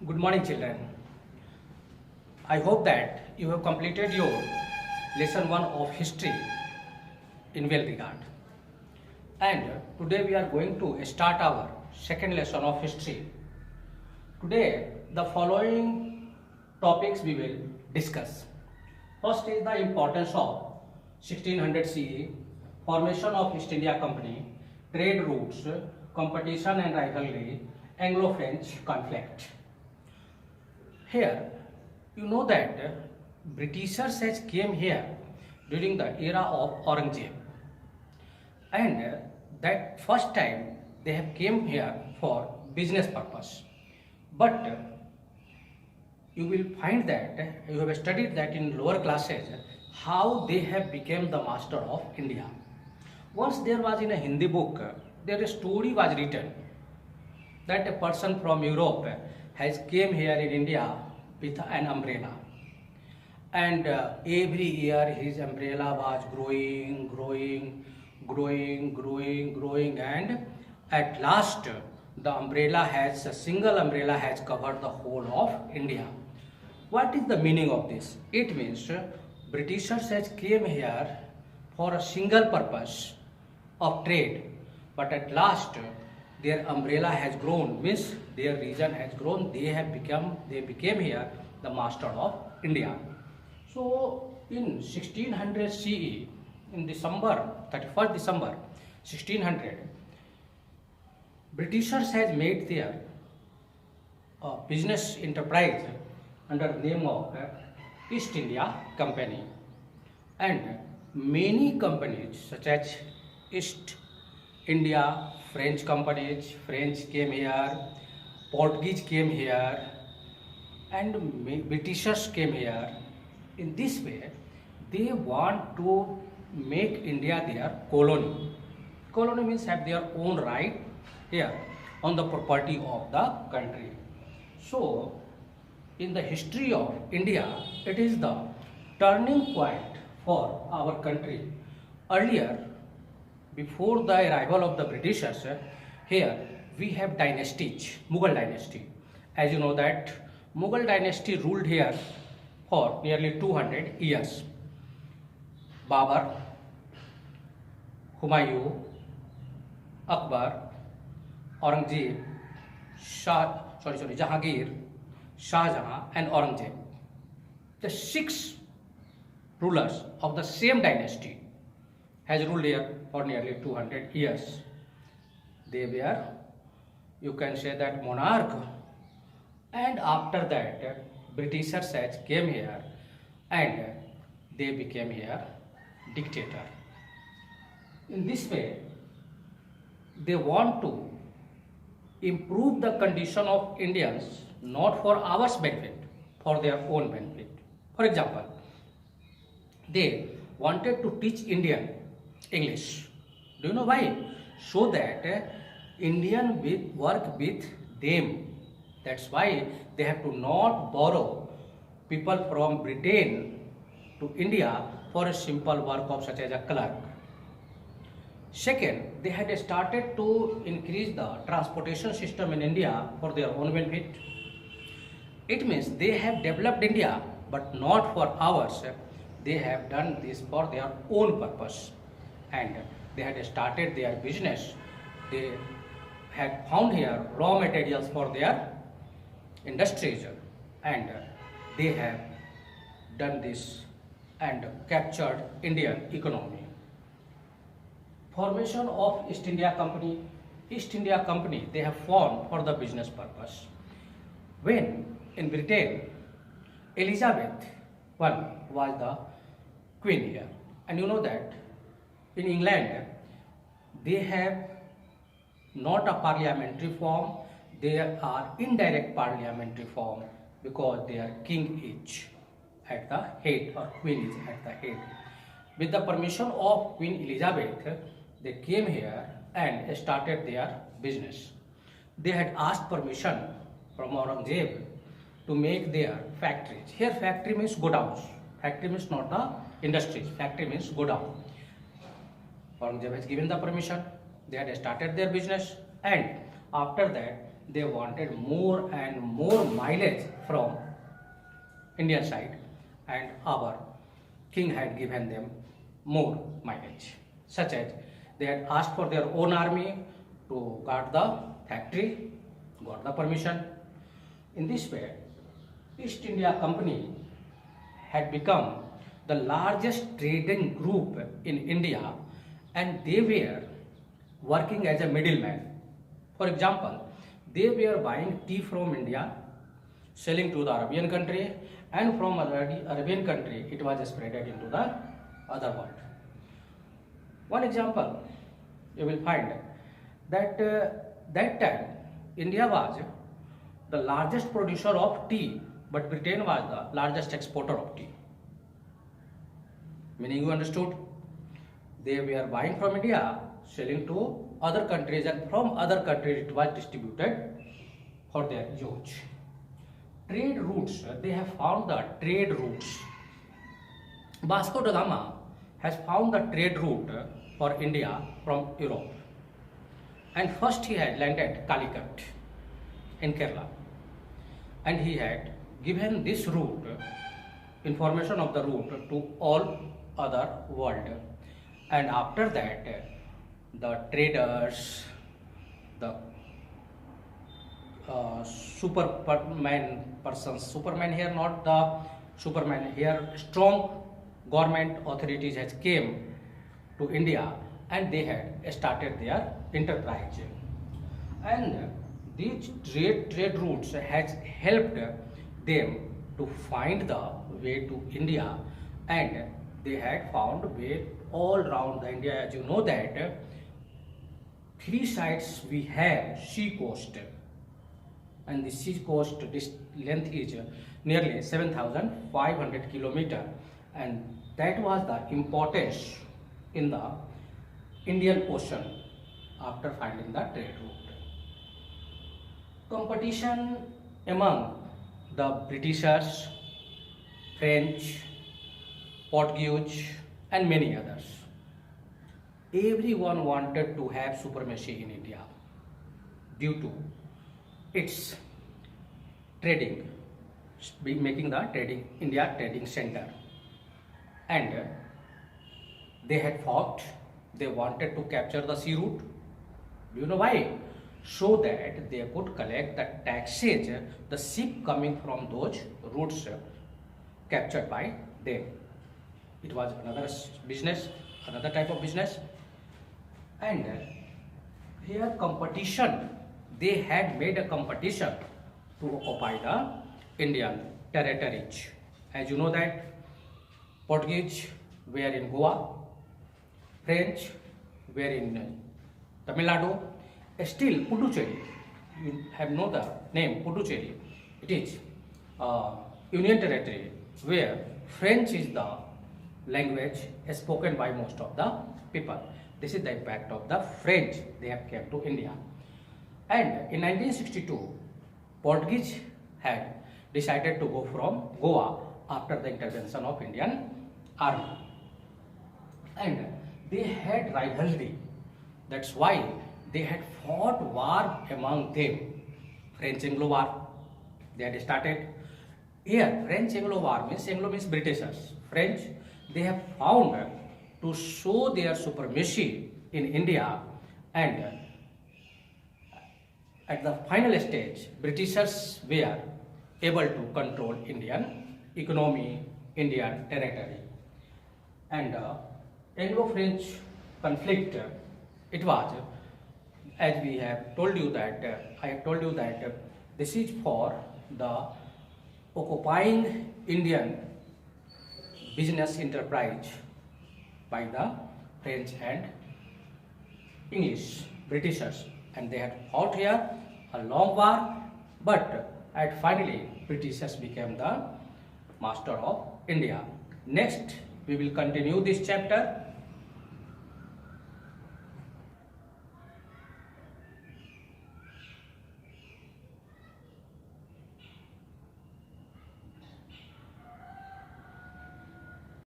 Good morning, children. I hope that you have completed your lesson 1 of history in well regard. And today we are going to start our second lesson of history. Today the following topics we will discuss. First is the importance of 1600 CE, formation of East India Company, trade routes, competition and rivalry, Anglo-French conflict. Here, you know that Britishers has came here during the era of Aurangzeb, and that first time they have came here for business purpose. But you will find that you have studied that in lower classes how they have become the master of India. Once there was in a Hindi book, there a story was written that a person from Europe has came here in India with an umbrella, and every year his umbrella was growing, and at last a single umbrella has covered the whole of India. What is the meaning of this? It means Britishers has came here for a single purpose of trade, but at last their umbrella has grown, means their region has grown, they became here the master of India. So in 1600 CE, in December 31st December 1600, Britishers has made their business enterprise under the name of East India Company, and many companies such as East India, French companies, French came here, Portuguese came here, and Britishers came here. In this way, they want to make India their colony. Colony means have their own right here on the property of the country. So, in the history of India, it is the turning point for our country. Earlier, before the arrival of the Britishers, here we have dynasties, Mughal dynasty. As you know that Mughal dynasty ruled here for nearly 200 years. Babur, Humayun, Akbar, Aurangzeb, Jahangir, Shah Jahan and Aurangzeb. The 6 rulers of the same dynasty has ruled here for nearly 200 years. They were, you can say that, monarch, and after that Britishers has came here and they became here dictator. In this way, they want to improve the condition of Indians, not for our benefit, for their own benefit. For example, they wanted to teach Indian English. Do you know why? So that Indian will work with them. That's why they have to not borrow people from Britain to India for a simple work of such as a clerk. Second, they had started to increase the transportation system in India for their own benefit. It means they have developed India, but not for ours. They have done this for their own purpose, and they had started their business. They had found here raw materials for their industries, and they have done this and captured Indian economy. Formation of East India Company. East India Company they have formed for the business purpose. When in Britain, Elizabeth I was the queen here, and you know that in England they have not a parliamentary form, they are indirect parliamentary form, because their king is at the head or queen is at the head. With the permission of Queen Elizabeth, they came here and started their business. They had asked permission from Aurangzeb to make their factories. Here factory means godowns. Factory means not the industries. Factory means godown. Aurangzeb has given the permission. They had started their business, and after that they wanted more and more mileage from Indian side, and our king had given them more mileage, such as they had asked for their own army to guard the factory, got the permission. In this way, East India Company had become the largest trading group in India, and they were working as a middleman. For example, they were buying tea from India, selling to the Arabian country, and from Arabian country it was spreaded into the other world. One example you will find that that time India was the largest producer of tea, but Britain was the largest exporter of tea. Meaning, you understood? They were buying from India, selling to other countries, and from other countries it was distributed for their use. Trade routes, they have found the trade routes. Vasco da Gama has found the trade route for India from Europe. And first he had landed Calicut in Kerala. And he had given this route, information of the route, to all other world. And after that, the traders, the Superman here, not the Superman here, strong government authorities has came to India, and they had started their enterprise. And these trade routes has helped them to find the way to India, and they had found way all around the India. As you know that three sides we have sea coast, and the sea coast, this length is nearly 7,500 kilometer, and that was the importance in the Indian Ocean after finding the trade route. Competition among the Britishers, French, Portuguese, and many others. Everyone wanted to have supremacy in India due to its trading, making the trading India trading center. And they had fought. They wanted to capture the sea route. Do you know why? So that they could collect the taxes, the ship coming from those routes captured by them. It was another business, another type of business. And here competition, they had made a competition to occupy the Indian territories. As you know that Portuguese were in Goa, French were in Tamil Nadu, still Puducherry, you have know the name Puducherry, it is Union territory where French is the language spoken by most of the people. This is the impact of the French, they have came to India. And in 1962, Portuguese had decided to go from Goa after the intervention of Indian army. And they had rivalry. That's why they had fought war among them. French-Anglo war, they had started. Here, French-Anglo war means, Anglo means Britishers. French, they have found to show their supremacy in India, and at the final stage, Britishers were able to control Indian economy, Indian territory. And Anglo-French conflict, it was, as we have told you that, I have told you that this is for the occupying Indian business enterprise by the French and English, Britishers, and they had fought here a long war, but at finally Britishers became the master of India. Next, we will continue this chapter